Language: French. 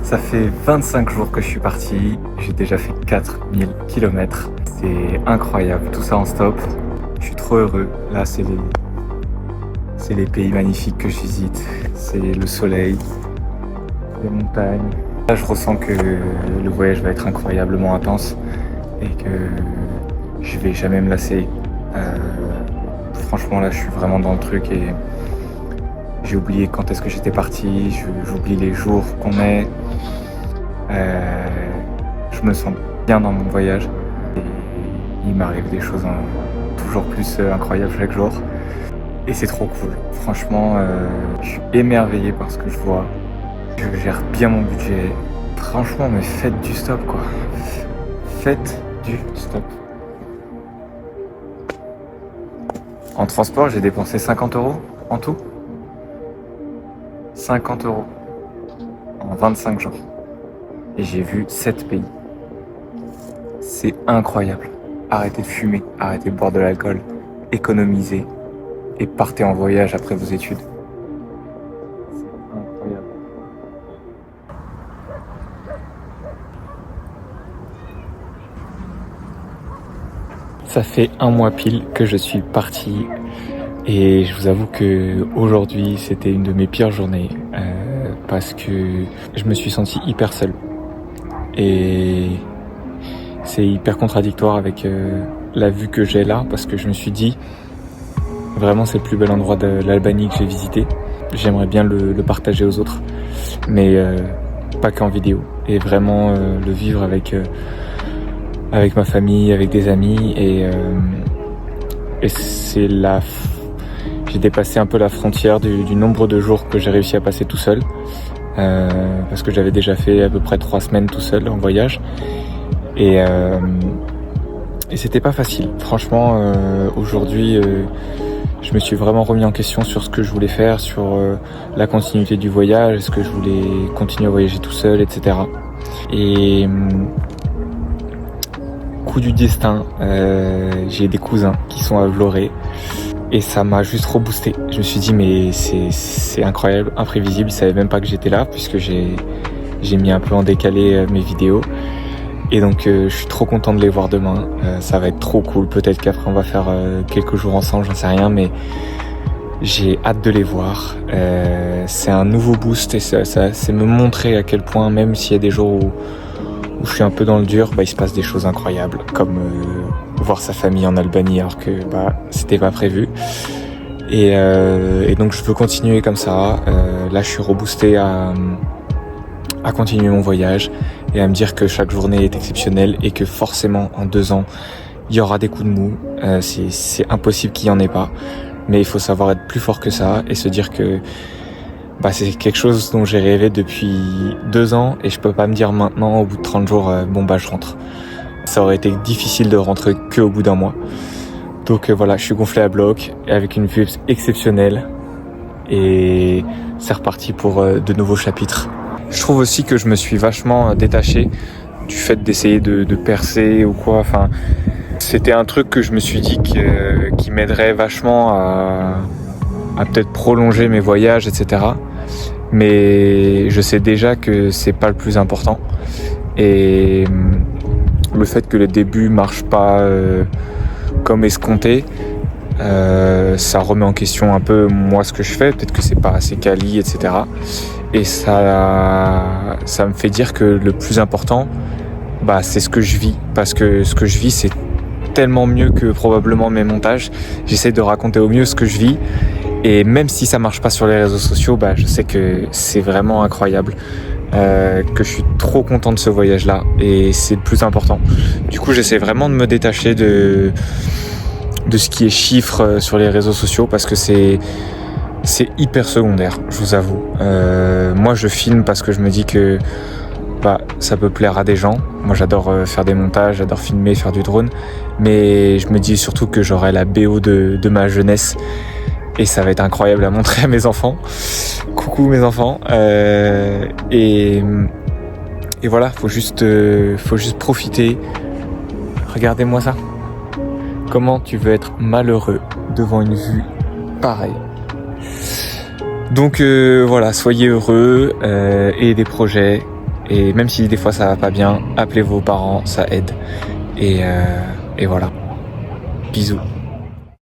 Ça fait 25 jours que je suis parti, j'ai déjà fait 4000 km. C'est incroyable, tout ça en stop. Je suis trop heureux. Là, c'est les pays magnifiques que je visite. C'est le soleil, les montagnes. Là, je ressens que le voyage va être incroyablement intense et que je vais jamais me lasser. Franchement, là, je suis vraiment dans le truc et j'ai oublié quand est-ce que j'étais parti. J'oublie les jours qu'on est. Je me sens bien dans mon voyage et il m'arrive des choses toujours plus incroyables chaque jour et c'est trop cool. Franchement, je suis émerveillé par ce que je vois. Je gère bien mon budget. Franchement, mais faites du stop quoi. Faites du stop. En transport, j'ai dépensé 50 € en tout. 50 € en 25 jours. Et j'ai vu 7 pays. C'est incroyable. Arrêtez de fumer, arrêtez de boire de l'alcool, économisez et partez en voyage après vos études. C'est incroyable. Ça fait un mois pile que je suis parti et je vous avoue que aujourd'hui c'était une de mes pires journées parce que je me suis senti hyper seul. Et c'est hyper contradictoire avec la vue que j'ai là, parce que je me suis dit, vraiment c'est le plus bel endroit de l'Albanie que j'ai visité. J'aimerais bien le partager aux autres, mais pas qu'en vidéo. Et vraiment le vivre avec ma famille, avec des amis. Et c'est j'ai dépassé un peu la frontière du nombre de jours que j'ai réussi à passer tout seul. Parce que j'avais déjà fait à peu près 3 semaines tout seul en voyage et c'était pas facile. Franchement, aujourd'hui, je me suis vraiment remis en question sur ce que je voulais faire, sur la continuité du voyage, est-ce que je voulais continuer à voyager tout seul, etc. Et coup du destin, j'ai des cousins qui sont à Vlorë. Et ça m'a juste reboosté. Je me suis dit mais c'est incroyable, imprévisible. Ils savaient même pas que j'étais là puisque j'ai mis un peu en décalé mes vidéos. Et donc je suis trop content de les voir demain. Ça va être trop cool. Peut-être qu'après on va faire quelques jours ensemble, j'en sais rien, mais j'ai hâte de les voir. C'est un nouveau boost et c'est me montrer à quel point, même s'il y a des jours où je suis un peu dans le dur, il se passe des choses incroyables, comme voir sa famille en Albanie alors que c'était pas prévu. Et donc je veux continuer comme ça. Là je suis reboosté à continuer mon voyage et à me dire que chaque journée est exceptionnelle et que forcément en 2 ans il y aura des coups de mou. C'est impossible qu'il y en ait pas, mais il faut savoir être plus fort que ça et se dire que c'est quelque chose dont j'ai rêvé depuis 2 ans et je peux pas me dire maintenant au bout de 30 jours je rentre. Ça aurait été difficile de rentrer qu'au bout d'un mois. Donc voilà, je suis gonflé à bloc avec une vue exceptionnelle et c'est reparti pour de nouveaux chapitres. Je trouve aussi que je me suis vachement détaché du fait d'essayer de percer ou quoi. Enfin, c'était un truc que je me suis dit qui m'aiderait vachement à peut-être prolonger mes voyages, etc. Mais je sais déjà que c'est pas le plus important. Et le fait que le début marche pas comme escompté, ça remet en question un peu moi ce que je fais. Peut-être que c'est pas assez quali, etc. Et ça me fait dire que le plus important, c'est ce que je vis. Parce que ce que je vis, c'est tellement mieux que probablement mes montages. J'essaie de raconter au mieux ce que je vis. Et même si ça marche pas sur les réseaux sociaux, je sais que c'est vraiment incroyable, que je suis trop content de ce voyage-là et c'est le plus important. Du coup, j'essaie vraiment de me détacher de ce qui est chiffres sur les réseaux sociaux parce que c'est hyper secondaire, je vous avoue. Moi, je filme parce que je me dis que ça peut plaire à des gens. Moi, j'adore faire des montages, j'adore filmer, faire du drone, mais je me dis surtout que j'aurai la BO de ma jeunesse. Et ça va être incroyable à montrer à mes enfants. Coucou mes enfants. Et voilà, faut juste profiter. Regardez-moi ça. Comment tu veux être malheureux devant une vue pareille? Donc voilà, soyez heureux, ayez des projets, Et même si des fois ça va pas bien, appelez vos parents, ça aide. Et voilà. Bisous.